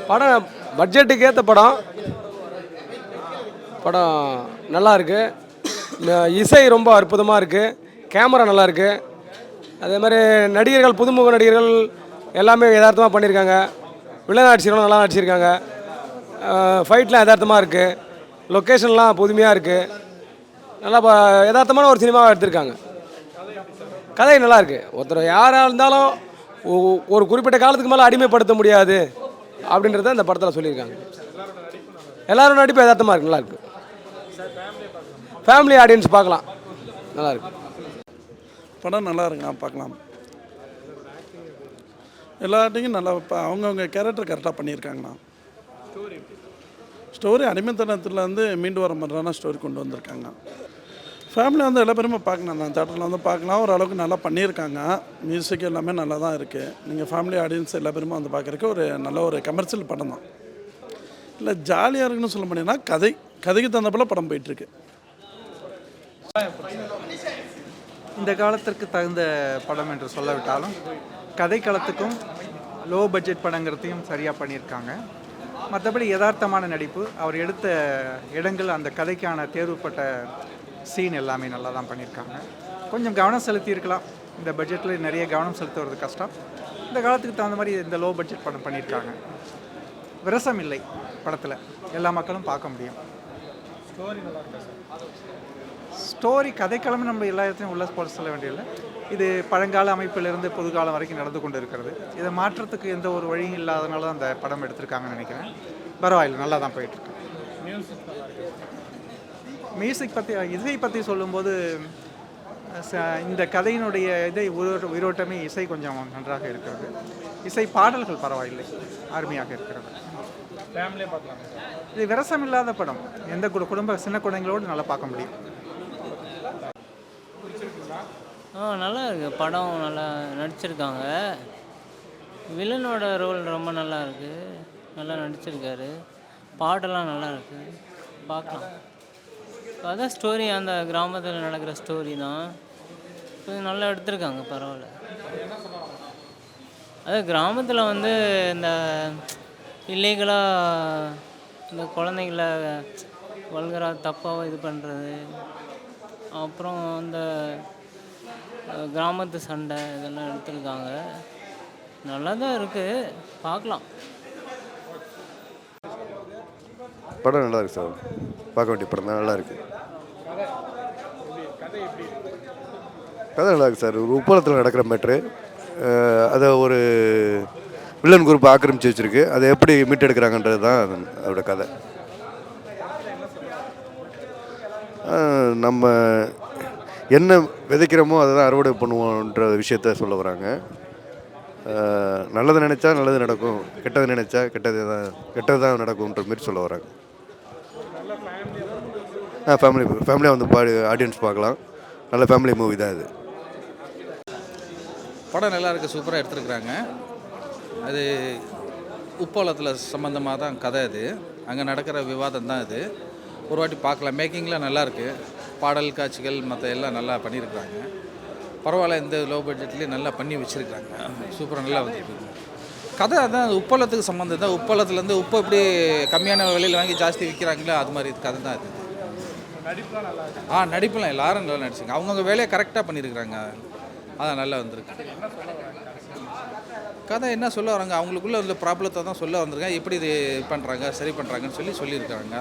படம் பட்ஜெட்டுக்கு ஏற்ற படம். படம் நல்லா இருக்கு. இசை ரொம்ப அற்புதமாக இருக்குது. கேமரா நல்லா இருக்கு. அதே மாதிரி நடிகர்கள், புதுமுக நடிகர்கள் எல்லாமே யதார்த்தமாக பண்ணியிருக்காங்க. வில்லன் நடிச்சிருக்கணும், நல்லா நடிச்சிருக்காங்க. ஃபைட்லாம் யதார்த்தமாக இருக்குது. லொக்கேஷன்லாம் புதுமையாக இருக்குது. நல்லா யதார்த்தமான ஒரு சினிமாவை எடுத்திருக்காங்க. கதை நல்லா இருக்குது. ஒருத்தர் யாராக இருந்தாலும் ஒரு குறிப்பிட்ட காலத்துக்கு மேலே அடிமைப்படுத்த முடியாது அப்படின்றத இந்த படத்தில் சொல்லியிருக்காங்க. எல்லாரும் நடிப்பு யதார்த்தமாக இருக்குது, நல்லா இருக்குது. ஃபேமிலி ஆடியன்ஸ் பார்க்கலாம், நல்லா இருக்கு. படம் நல்லா இருக்குண்ணா, பார்க்கலாம். எல்லாட்டையும் நல்லா அவங்கவுங்க கேரக்டர் கரெக்டாக பண்ணியிருக்காங்கண்ணா. ஸ்டோரி அடிமைத்தனத்தில் வந்து மீண்டு வர மாதிரியான ஸ்டோரி கொண்டு வந்திருக்காங்க. ஃபேமிலி வந்து எல்லா பேருமே பார்க்கலாம். நான் தேட்டரில் வந்து பார்க்கலாம். ஓரளவுக்கு நல்லா பண்ணியிருக்காங்க. மியூசிக் எல்லாமே நல்லா தான் இருக்குது. நீங்கள் ஃபேமிலி ஆடியன்ஸ் எல்லா பேருமே வந்து பார்க்குறதுக்கு ஒரு நல்ல ஒரு கமர்ஷியல் படம் தான். இல்லை ஜாலியாக இருக்குன்னு சொல்ல முடியும்னா கதைக்கு தகுந்த போல் படம் போயிட்டுருக்கு. இந்த காலத்திற்கு தகுந்த படம் என்று சொல்லவிட்டாலும் கதை களத்துக்கும் லோ பட்ஜெட் படங்கிறதையும் சரியாக பண்ணியிருக்காங்க. மற்றபடி யதார்த்தமான நடிப்பு, அவர் எடுத்த இடங்கள், அந்த கதைக்கான தேர்வுப்பட்ட சீன் எல்லாமே நல்லா தான் பண்ணியிருக்காங்க. கொஞ்சம் கவனம் செலுத்தியிருக்கலாம். இந்த பட்ஜெட்டில் நிறைய கவனம் செலுத்துவது கஷ்டம். இந்த காலத்துக்கு தகுந்த மாதிரி இந்த லோ பட்ஜெட் படம் பண்ணியிருக்காங்க. விரசம் இல்லை படத்தில், எல்லா மக்களும் பார்க்க முடியும். ஸ்டோரி கதைக்களமே நம்ம எல்லா இடத்துலையும் உள்ள போட சொல்ல வேண்டியதில்லை. இது பழங்கால அமைப்பிலிருந்து பொதுகாலம் வரைக்கும் நடந்து கொண்டு இருக்கிறது. இதை மாற்றத்துக்கு எந்த ஒரு வழியும் இல்லாதனால தான் அந்த படம் எடுத்திருக்காங்கன்னு நினைக்கிறேன். பரவாயில்லை, நல்லா தான் போயிட்டுருக்கு. மியூசிக் பற்றி, இசை பற்றி சொல்லும்போது இந்த கதையினுடைய உயிரோட்டமே இசை கொஞ்சம் நன்றாக இருக்கிறது. இசை பாடல்கள் பரவாயில்லை, அருமையாக இருக்கிறது. இது விரசம் இல்லாத படம். எந்த குடும்ப சின்ன குழந்தைங்களோடு நல்லா பார்க்க முடியும். நல்லா இருக்குது. படம் நல்லா நடிச்சிருக்காங்க. வில்லனோட ரோல் ரொம்ப நல்லா இருக்குது, நல்லா நடிச்சிருக்காரு. பாட்டெல்லாம் நல்லா இருக்குது, பார்க்கலாம். அதான் ஸ்டோரி, அந்த கிராமத்தில் நடக்கிற ஸ்டோரி தான். கொஞ்சம் நல்லா எடுத்திருக்காங்க, பரவாயில்ல. அது கிராமத்தில் வந்து இந்த இல்லீகலாக இந்த குழந்தைங்கள வல்கராக தப்பாக இது பண்ணுறது, அப்புறம் அந்த கிராமத்து சண்டை இதெல்லாம் எடுத்திருக்காங்க. நல்லா தான் இருக்குது, பார்க்கலாம். படம் நல்லா இருக்குது சார், பார்க்க வேண்டிய படம் தான். நல்லா இருக்குது. கதை நல்லா இருக்குது சார். ஒரு உப்பளத்தில் நடக்கிற மேட்ரு, அதை ஒரு வில்லன் குரூப் ஆக்கிரமிச்சு வச்சுருக்கு. அதை எப்படி மீட்டெடுக்கிறாங்கன்றது தான் அதோட கதை. நம்ம என்ன விதைக்கிறோமோ அதை தான் அறுவடை பண்ணுவோன்ற விஷயத்த சொல்ல வராங்க. நல்லது நினச்சா நல்லது நடக்கும், கெட்டது நினச்சா கெட்டது தான் நடக்கும்ன்ற மாரி சொல்ல வராங்க. ஃபேமிலியாக வந்து ஆடியன்ஸ் பார்க்கலாம். நல்ல ஃபேமிலி மூவி தான் இது. படம் நல்லா இருக்குது, சூப்பராக எடுத்துருக்குறாங்க. அது உப்பளத்தில் சம்மந்தமாக தான் கதை. அது அங்கே நடக்கிற விவாதம் தான் இது. ஒரு வாட்டி பார்க்கலாம். மேக்கிங்லாம் நல்லாயிருக்கு. பாடல் காட்சிகள் மற்ற எல்லாம் நல்லா பண்ணியிருக்கிறாங்க. பரவாயில்ல, இந்த லோ பட்ஜெட்லேயே நல்லா பண்ணி வச்சுருக்காங்க. சூப்பராக நல்லா வந்துருக்கு. கதை அதான் உப்பளத்துக்கு சம்மந்தம் தான். உப்பளத்துலேருந்து உப்பு எப்படி கம்மியான விலையில் வாங்கி ஜாஸ்தி விற்கிறாங்களோ அது மாதிரி கதை தான் அது. நடிப்புலாம் எல்லாரும் நல்லா நடிச்சுங்க. அவங்கவுங்க வேலையை கரெக்டாக பண்ணியிருக்கிறாங்க. அதான் நல்லா வந்திருக்கு. கதை என்ன சொல்ல வராங்க, அவங்களுக்குள்ள உள்ள ப்ராப்ளத்தை தான் சொல்ல வந்திருக்காங்க. எப்படி இது பண்ணுறாங்க, சரி பண்ணுறாங்கன்னு சொல்லியிருக்காங்க.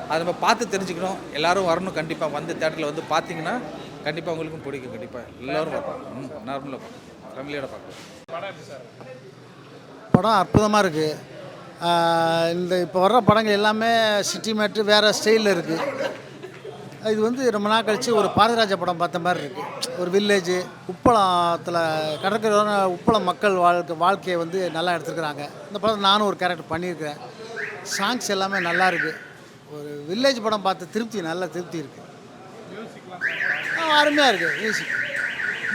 அதை நம்ம பார்த்து தெரிஞ்சுக்கணும். எல்லோரும் வரணும். கண்டிப்பாக வந்து தேட்டரில் வந்து பார்த்தீங்கன்னா கண்டிப்பாக உங்களுக்கும் பிடிக்கும். கண்டிப்பாக எல்லோரும் பார்க்கணும். நார்மலாக பார்க்கணும், ஃபேமிலியோட பார்க்கணும். படம் அற்புதமாக இருக்குது. இந்த இப்போ வர்ற படங்கள் எல்லாமே சிட்டி மேட்ரு வேறு ஸ்டைலில் இருக்குது. இது வந்து ரொம்ப நாள் கழித்து ஒரு பாரதிராஜா படம் பார்த்த மாதிரி இருக்குது. ஒரு வில்லேஜு உப்பளத்தில் கடற்கரை உப்பளம் மக்கள் வாழ்க்கையை வந்து நல்லா எடுத்துருக்குறாங்க. இந்த படம் நானும் ஒரு கேரக்டர் பண்ணியிருக்கிறேன். சாங்ஸ் எல்லாமே நல்லா இருக்குது. ஒரு வில்லேஜ் படம் பார்த்த நல்ல திருப்தி இருக்குது. அருமையாக இருக்குது. மியூசிக்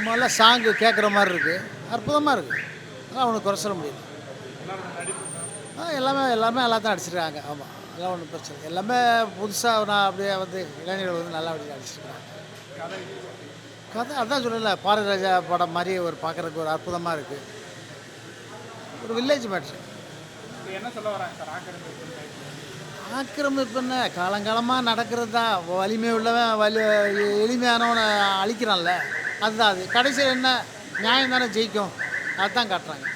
நல்லா சாங்கு கேட்குற மாதிரி இருக்குது. அற்புதமாக இருக்குது. அதெல்லாம் ஒன்றும் குறை சொல்ல முடியாது. எல்லாமே எல்லாத்தையும் அடிச்சிருக்காங்க. ஆமாம், அதெல்லாம் ஒன்றும் பிரச்சனை. எல்லாமே புதுசாக நான் அப்படியே வந்து இளைஞர்கள் வந்து நல்லா அப்படி அடிச்சிருக்காங்க. கதை அதான் சொல்லலை, பாரதிராஜா படம் மாதிரி ஒரு பார்க்குறதுக்கு ஒரு அற்புதமாக இருக்குது. ஒரு வில்லேஜ் மேட்ரு. சொல்ல வராங்க சார் ஆக்கிரமிப்பு? ஆக்கிரமிப்புன்னு காலங்காலமாக நடக்கிறது தான். வலிமை உள்ளவன் எளிமையானவனை அழிக்கிறான்ல, அதுதான் அது. கடைசியில் என்ன நியாயம் தானே ஜெயிக்கும், அதுதான் காட்டுறாங்க.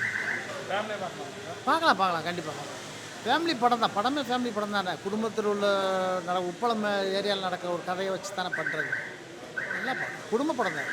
பார்க்கலாம் கண்டிப்பாக. ஃபேமிலி படம் தான், படமே ஃபேமிலி படம் தானே. குடும்பத்தில் உள்ள உப்பளம் ஏரியாவில் நடக்கிற ஒரு கதையை வச்சு தானே பண்ணுறது. நல்லா படம், குடும்ப படம் தான்.